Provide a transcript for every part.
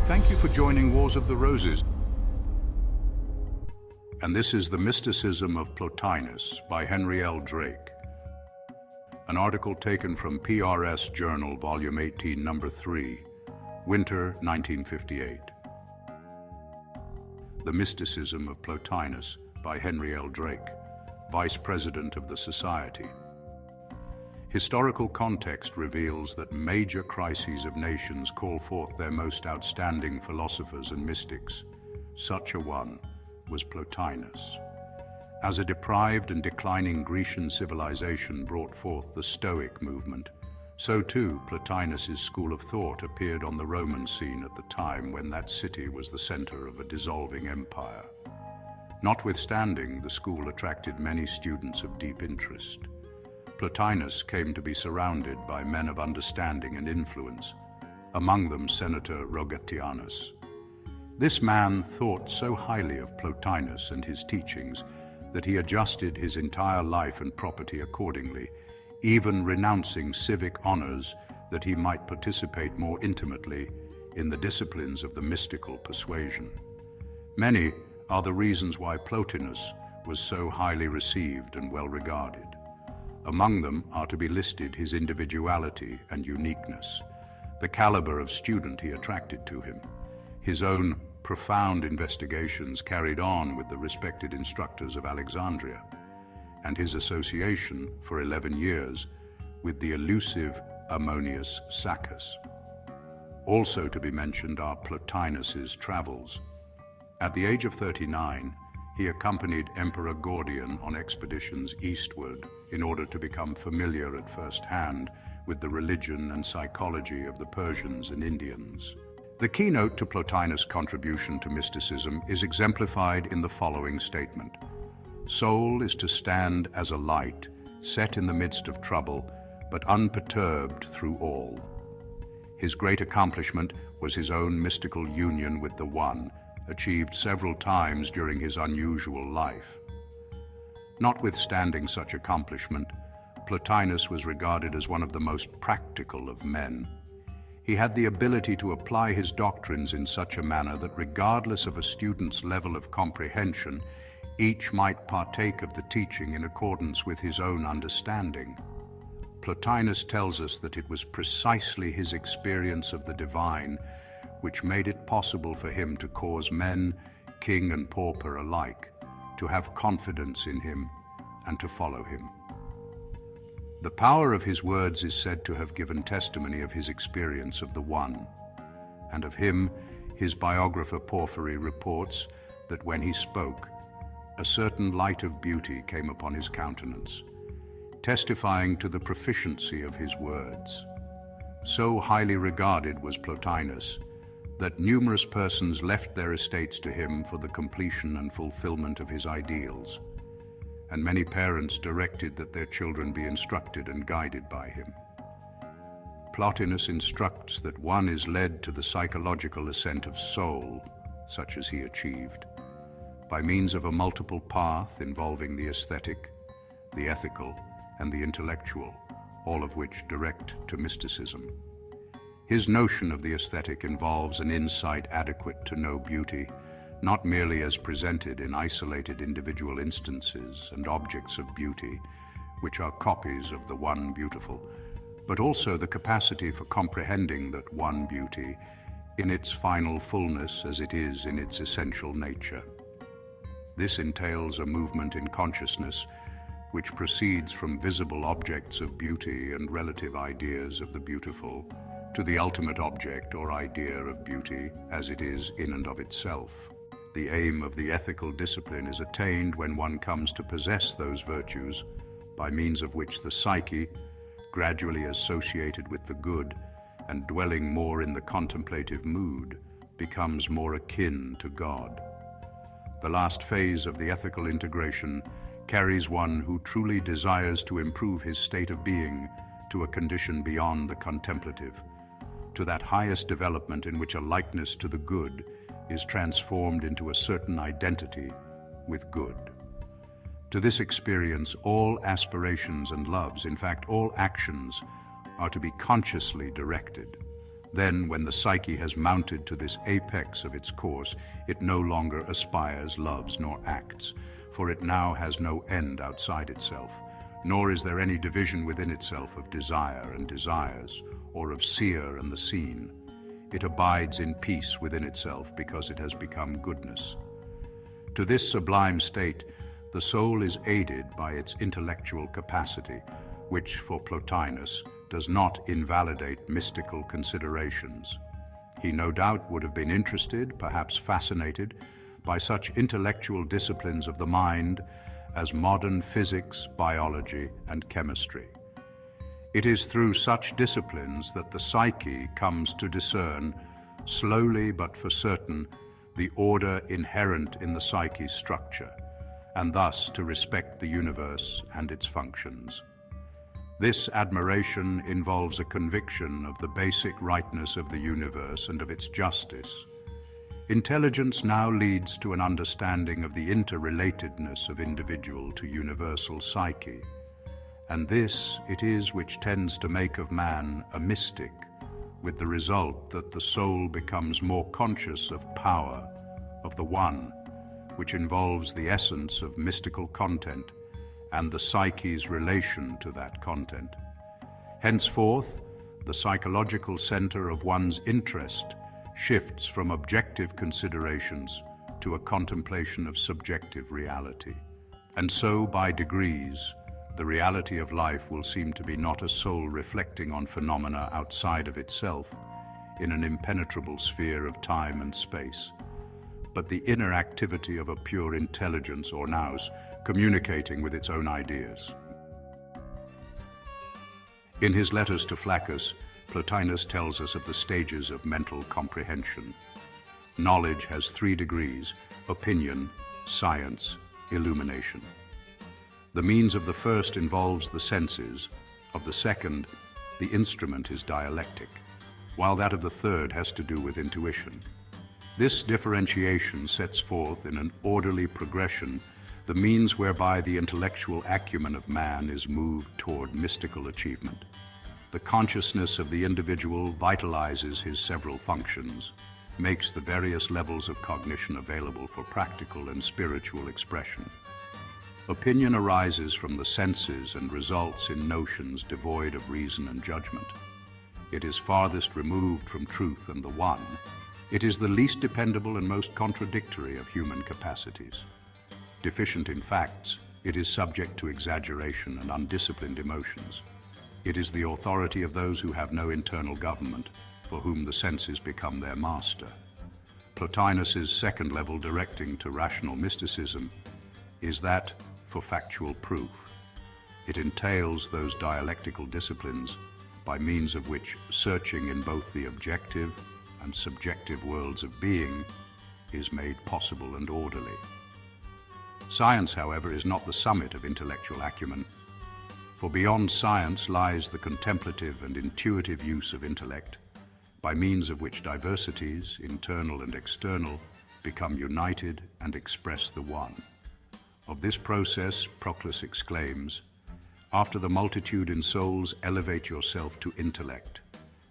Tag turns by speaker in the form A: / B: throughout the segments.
A: Thank you for joining Wars of the Roses. And this is The Mysticism of Plotinus by Henry L. Drake. An article taken from PRS Journal, Volume 18, Number 3, Winter 1958. The Mysticism of Plotinus by Henry L. Drake, Vice President of the Society. Historical context reveals that major crises of nations call forth their most outstanding philosophers and mystics. Such a one was Plotinus. As a deprived and declining Grecian civilization brought forth the Stoic movement, so too Plotinus's school of thought appeared on the Roman scene at the time when that city was the center of a dissolving empire. Notwithstanding, the school attracted many students of deep interest. Plotinus came to be surrounded by men of understanding and influence, among them Senator Rosicrucian. This man thought so highly of Plotinus and his teachings that he adjusted his entire life and property accordingly, even renouncing civic honors that he might participate more intimately in the disciplines of the mystical persuasion. Many are the reasons why Plotinus was so highly received and well regarded. Among them are to be listed his individuality and uniqueness, the caliber of student he attracted to him, his own profound investigations carried on with the respected instructors of Alexandria, and his association for 11 years with the elusive Ammonius Saccas. Also to be mentioned are Plotinus's travels. At the age of 39, he accompanied Emperor Gordian on expeditions eastward in order to become familiar at first hand with the religion and psychology of the Persians and Indians. The keynote to Plotinus' contribution to mysticism is exemplified in the following statement: "Soul is to stand as a light, set in the midst of trouble, but unperturbed through all." His great accomplishment was his own mystical union with the One, achieved several times during his unusual life. Notwithstanding such accomplishment, Plotinus was regarded as one of the most practical of men. He had the ability to apply his doctrines in such a manner that regardless of a student's level of comprehension, each might partake of the teaching in accordance with his own understanding. Plotinus tells us that it was precisely his experience of the divine which made it possible for him to cause men, king and pauper alike, to have confidence in him and to follow him. The power of his words is said to have given testimony of his experience of the One, and of him his biographer Porphyry reports that when he spoke, a certain light of beauty came upon his countenance, testifying to the proficiency of his words. So highly regarded was Plotinus that numerous persons left their estates to him for the completion and fulfillment of his ideals, and many parents directed that their children be instructed and guided by him. Plotinus instructs that one is led to the psychological ascent of soul, such as he achieved, by means of a multiple path involving the aesthetic, the ethical, and the intellectual, all of which direct to mysticism. His notion of the aesthetic involves an insight adequate to know beauty, not merely as presented in isolated individual instances and objects of beauty, which are copies of the one beautiful, but also the capacity for comprehending that one beauty in its final fullness as it is in its essential nature. This entails a movement in consciousness which proceeds from visible objects of beauty and relative ideas of the beautiful to the ultimate object or idea of beauty as it is in and of itself. The aim of the ethical discipline is attained when one comes to possess those virtues by means of which the psyche, gradually associated with the good and dwelling more in the contemplative mood, becomes more akin to God. The last phase of the ethical integration carries one who truly desires to improve his state of being to a condition beyond the contemplative, to that highest development in which a likeness to the good is transformed into a certain identity with good. To this experience, all aspirations and loves, in fact all actions, are to be consciously directed. Then, when the psyche has mounted to this apex of its course, it no longer aspires, loves, nor acts, for it now has no end outside itself, nor is there any division within itself of desire and desires, or of seer and the seen. It abides in peace within itself because it has become goodness. To this sublime state, the soul is aided by its intellectual capacity, which, for Plotinus, does not invalidate mystical considerations. He no doubt would have been interested, perhaps fascinated, by such intellectual disciplines of the mind as modern physics, biology, and chemistry. It is through such disciplines that the psyche comes to discern, slowly but for certain, the order inherent in the psyche's structure, and thus to respect the universe and its functions. This admiration involves a conviction of the basic rightness of the universe and of its justice. Intelligence now leads to an understanding of the interrelatedness of individual to universal psyche, and this it is which tends to make of man a mystic, with the result that the soul becomes more conscious of power, of the One, which involves the essence of mystical content and the psyche's relation to that content. Henceforth, the psychological center of one's interest shifts from objective considerations to a contemplation of subjective reality. And so, by degrees, the reality of life will seem to be not a soul reflecting on phenomena outside of itself in an impenetrable sphere of time and space, but the inner activity of a pure intelligence or nous communicating with its own ideas. In his letters to Flaccus, Plotinus tells us of the stages of mental comprehension. Knowledge has 3 degrees: opinion, science, illumination. The means of the first involves the senses, of the second, the instrument is dialectic, while that of the third has to do with intuition. This differentiation sets forth in an orderly progression the means whereby the intellectual acumen of man is moved toward mystical achievement. The consciousness of the individual vitalizes his several functions, makes the various levels of cognition available for practical and spiritual expression. Opinion arises from the senses and results in notions devoid of reason and judgment. It is farthest removed from truth and the One. It is the least dependable and most contradictory of human capacities. Deficient in facts, it is subject to exaggeration and undisciplined emotions. It is the authority of those who have no internal government, for whom the senses become their master. Plotinus's second level directing to rational mysticism is that for factual proof. It entails those dialectical disciplines by means of which searching in both the objective and subjective worlds of being is made possible and orderly. Science, however, is not the summit of intellectual acumen, for beyond science lies the contemplative and intuitive use of intellect, by means of which diversities, internal and external, become united and express the One. Of this process, Proclus exclaims, "After the multitude in souls, elevate yourself to intellect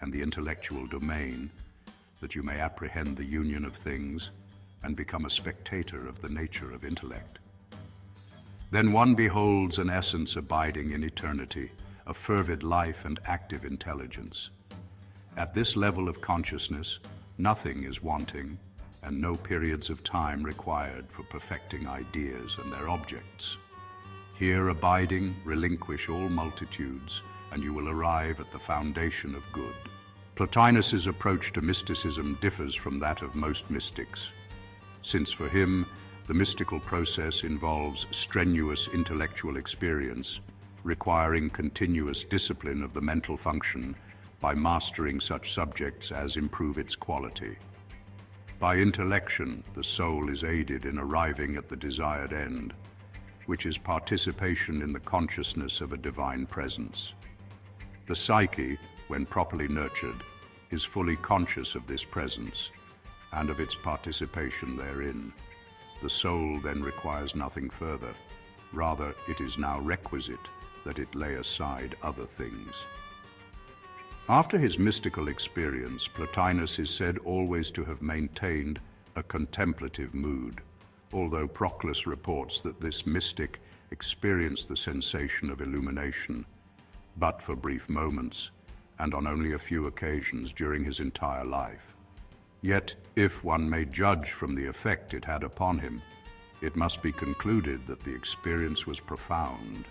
A: and the intellectual domain, that you may apprehend the union of things and become a spectator of the nature of intellect. Then one beholds an essence abiding in eternity, a fervid life and active intelligence. At this level of consciousness, nothing is wanting and no periods of time required for perfecting ideas and their objects. Here abiding, relinquish all multitudes, and you will arrive at the foundation of good." Plotinus's approach to mysticism differs from that of most mystics, since for him, the mystical process involves strenuous intellectual experience, requiring continuous discipline of the mental function by mastering such subjects as improve its quality. By intellection, the soul is aided in arriving at the desired end, which is participation in the consciousness of a divine presence. The psyche, when properly nurtured, is fully conscious of this presence and of its participation therein. The soul then requires nothing further. Rather, it is now requisite that it lay aside other things. After his mystical experience, Plotinus is said always to have maintained a contemplative mood, although Proclus reports that this mystic experienced the sensation of illumination, but for brief moments, and on only a few occasions during his entire life. Yet, if one may judge from the effect it had upon him, it must be concluded that the experience was profound,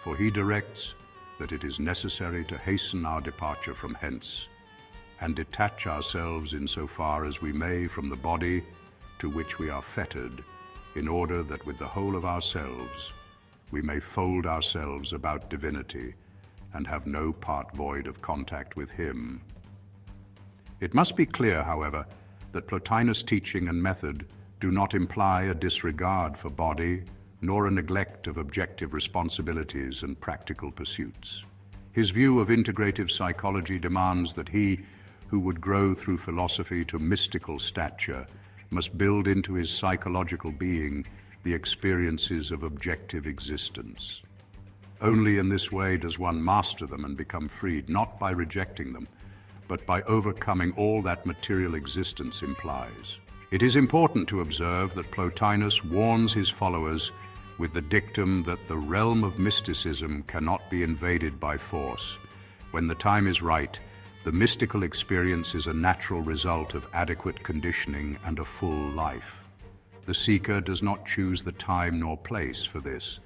A: for he directs that it is necessary to hasten our departure from hence, and detach ourselves insofar as we may from the body to which we are fettered, in order that with the whole of ourselves we may fold ourselves about divinity and have no part void of contact with him. It must be clear, however, that Plotinus' teaching and method do not imply a disregard for body, nor a neglect of objective responsibilities and practical pursuits. His view of integrative psychology demands that he who would grow through philosophy to mystical stature must build into his psychological being the experiences of objective existence. Only in this way does one master them and become freed, not by rejecting them, but by overcoming all that material existence implies. It is important to observe that Plotinus warns his followers with the dictum that the realm of mysticism cannot be invaded by force. When the time is right, the mystical experience is a natural result of adequate conditioning and a full life. The seeker does not choose the time nor place for this,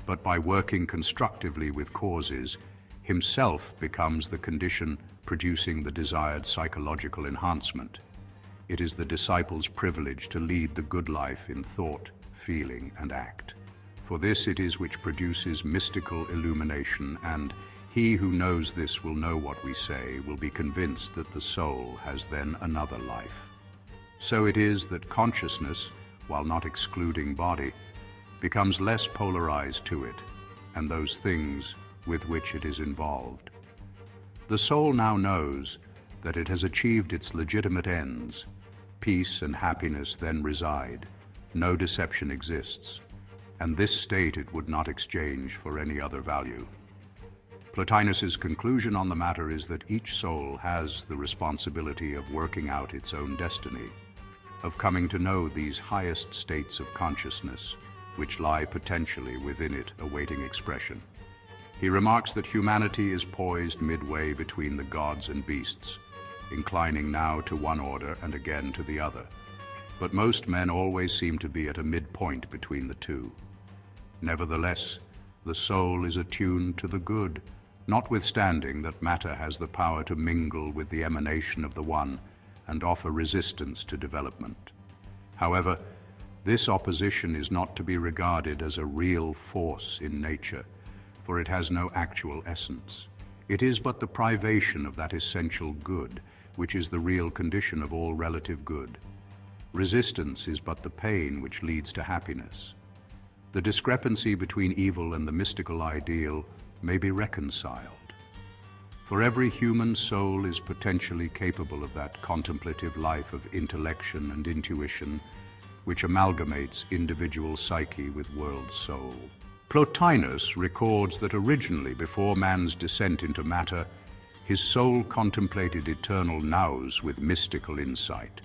A: but by working constructively with causes, himself becomes the condition producing the desired psychological enhancement. It is the disciple's privilege to lead the good life in thought, feeling, and act. For this it is which produces mystical illumination, and he who knows this will know what we say, will be convinced that the soul has then another life. So it is that consciousness, while not excluding body, becomes less polarized to it and those things with which it is involved. The soul now knows that it has achieved its legitimate ends. Peace and happiness then reside. No deception exists, and this state it would not exchange for any other value. Plotinus's conclusion on the matter is that each soul has the responsibility of working out its own destiny, of coming to know these highest states of consciousness, which lie potentially within it awaiting expression. He remarks that humanity is poised midway between the gods and beasts, inclining now to one order and again to the other. But most men always seem to be at a midpoint between the two. Nevertheless, the soul is attuned to the good, notwithstanding that matter has the power to mingle with the emanation of the one and offer resistance to development. However, this opposition is not to be regarded as a real force in nature, for it has no actual essence. It is but the privation of that essential good, which is the real condition of all relative good. Resistance is but the pain which leads to happiness. The discrepancy between evil and the mystical ideal may be reconciled. For every human soul is potentially capable of that contemplative life of intellection and intuition which amalgamates individual psyche with world soul. Plotinus records that originally, before man's descent into matter, his soul contemplated eternal nows with mystical insight.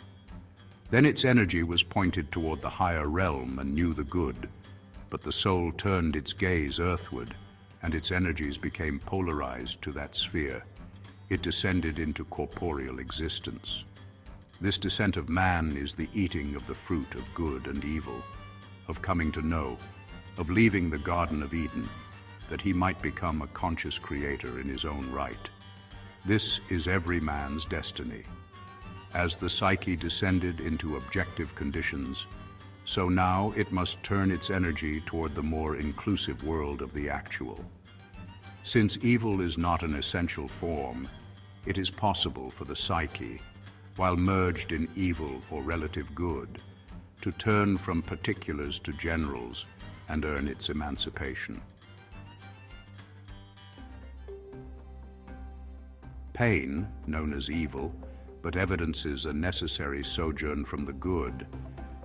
A: Then its energy was pointed toward the higher realm and knew the good, but the soul turned its gaze earthward, and its energies became polarized to that sphere. It descended into corporeal existence. This descent of man is the eating of the fruit of good and evil, of coming to know, of leaving the Garden of Eden, that he might become a conscious creator in his own right. This is every man's destiny. As the psyche descended into objective conditions, so now it must turn its energy toward the more inclusive world of the actual. Since evil is not an essential form, it is possible for the psyche, while merged in evil or relative good, to turn from particulars to generals and earn its emancipation. Pain, known as evil, but evidences a necessary sojourn from the good,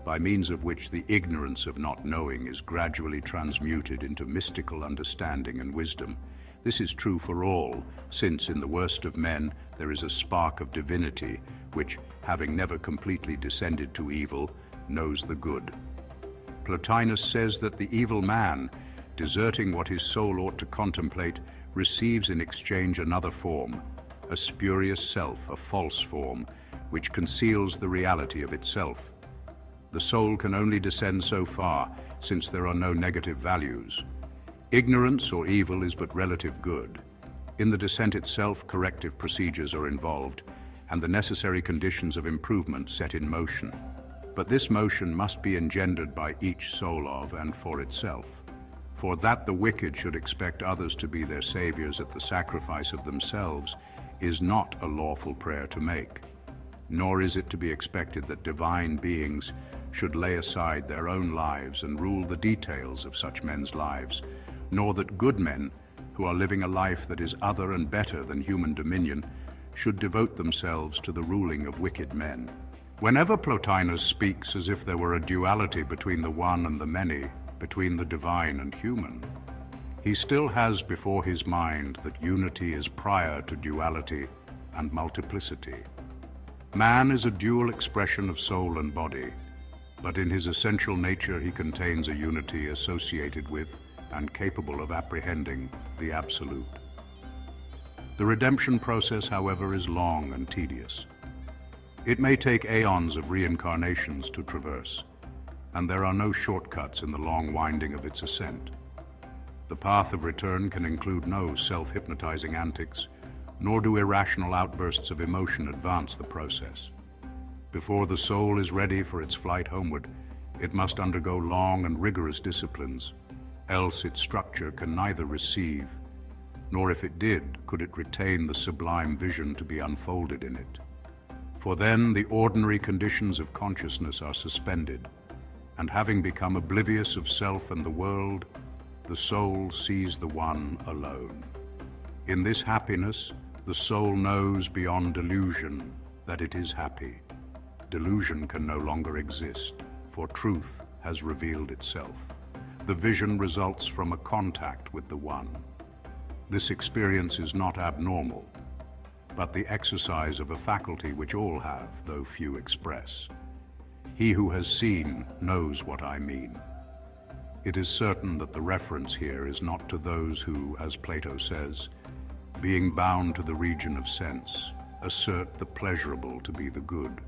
A: by means of which the ignorance of not knowing is gradually transmuted into mystical understanding and wisdom. This is true for all, since in the worst of men there is a spark of divinity which, having never completely descended to evil, knows the good. Plotinus says that the evil man, deserting what his soul ought to contemplate, receives in exchange another form, a spurious self, a false form, which conceals the reality of itself. The soul can only descend so far, since there are no negative values. Ignorance or evil is but relative good. In the descent itself, corrective procedures are involved, and the necessary conditions of improvement set in motion. But this motion must be engendered by each soul of and for itself. For that the wicked should expect others to be their saviors at the sacrifice of themselves is not a lawful prayer to make. Nor is it to be expected that divine beings should lay aside their own lives and rule the details of such men's lives, nor that good men, who are living a life that is other and better than human dominion, should devote themselves to the ruling of wicked men. Whenever Plotinus speaks as if there were a duality between the one and the many, between the divine and human, he still has before his mind that unity is prior to duality and multiplicity. Man is a dual expression of soul and body, but in his essential nature he contains a unity associated with and capable of apprehending the absolute. The redemption process, however, is long and tedious. It may take aeons of reincarnations to traverse, and there are no shortcuts in the long winding of its ascent. The path of return can include no self-hypnotizing antics, nor do irrational outbursts of emotion advance the process. Before the soul is ready for its flight homeward, it must undergo long and rigorous disciplines, else its structure can neither receive, nor if it did, could it retain the sublime vision to be unfolded in it. For then the ordinary conditions of consciousness are suspended, and having become oblivious of self and the world, the soul sees the one alone. In this happiness, the soul knows beyond delusion that it is happy. Delusion can no longer exist, for truth has revealed itself. The vision results from a contact with the One. This experience is not abnormal, but the exercise of a faculty which all have, though few express. He who has seen knows what I mean. It is certain that the reference here is not to those who, as Plato says, being bound to the region of sense, assert the pleasurable to be the good.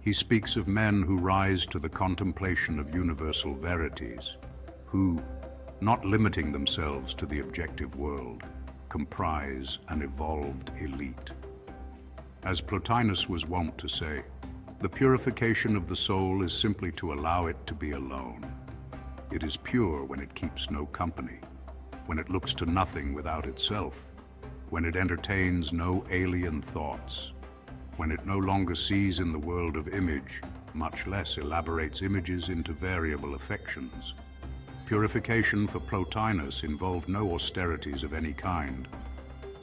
A: He speaks of men who rise to the contemplation of universal verities, who, not limiting themselves to the objective world, comprise an evolved elite. As Plotinus was wont to say, the purification of the soul is simply to allow it to be alone. It is pure when it keeps no company, when it looks to nothing without itself, when it entertains no alien thoughts, when it no longer sees in the world of image, much less elaborates images into variable affections. Purification for Plotinus involved no austerities of any kind.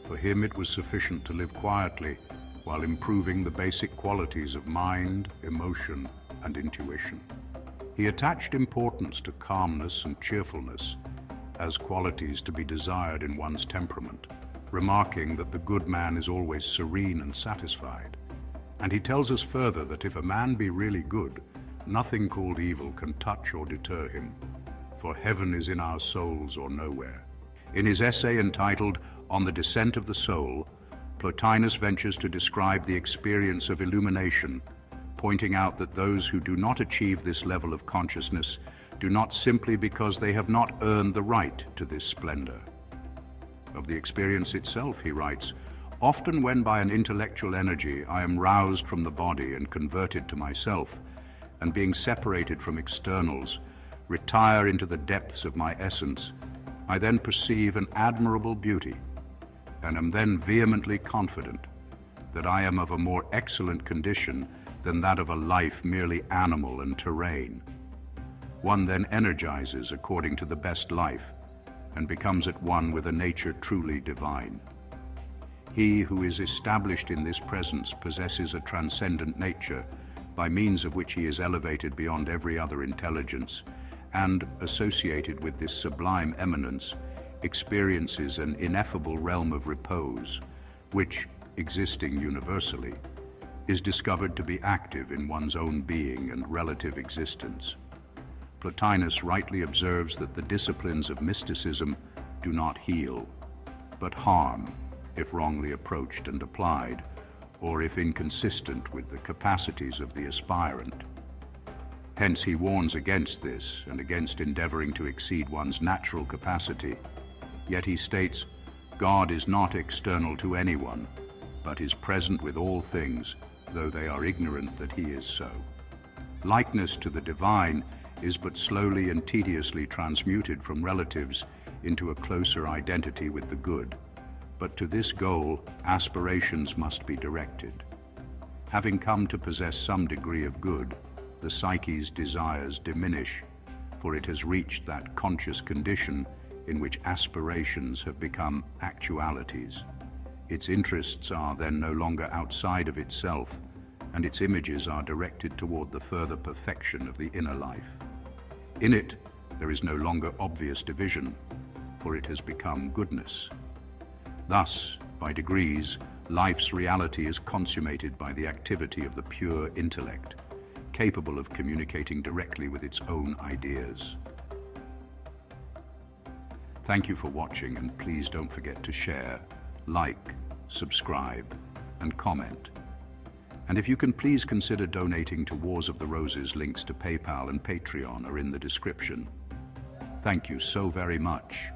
A: For him it was sufficient to live quietly while improving the basic qualities of mind, emotion, and intuition. He attached importance to calmness and cheerfulness as qualities to be desired in one's temperament, remarking that the good man is always serene and satisfied. And he tells us further that if a man be really good, nothing called evil can touch or deter him, for heaven is in our souls or nowhere. In his essay entitled On the Descent of the Soul, Plotinus ventures to describe the experience of illumination, pointing out that those who do not achieve this level of consciousness do not simply because they have not earned the right to this splendor. Of the experience itself, he writes, often when by an intellectual energy I am roused from the body and converted to myself, and being separated from externals, retire into the depths of my essence, I then perceive an admirable beauty, and am then vehemently confident that I am of a more excellent condition than that of a life merely animal and terrene. One then energizes according to the best life, and becomes at one with a nature truly divine. He who is established in this presence possesses a transcendent nature, by means of which he is elevated beyond every other intelligence, and, associated with this sublime eminence, experiences an ineffable realm of repose, which, existing universally, is discovered to be active in one's own being and relative existence. Plotinus rightly observes that the disciplines of mysticism do not heal, but harm if wrongly approached and applied, or if inconsistent with the capacities of the aspirant. Hence he warns against this and against endeavoring to exceed one's natural capacity. Yet he states, God is not external to anyone, but is present with all things, though they are ignorant that he is so. Likeness to the divine is but slowly and tediously transmuted from relatives into a closer identity with the good. But to this goal, aspirations must be directed. Having come to possess some degree of good, the psyche's desires diminish, for it has reached that conscious condition in which aspirations have become actualities. Its interests are then no longer outside of itself, and its images are directed toward the further perfection of the inner life. In it, there is no longer obvious division, for it has become goodness. Thus, by degrees, life's reality is consummated by the activity of the pure intellect, capable of communicating directly with its own ideas. Thank you for watching, and please don't forget to share, like, subscribe, and comment. And if you can, please consider donating to Wars of the Roses. Links to PayPal and Patreon are in the description. Thank you so very much.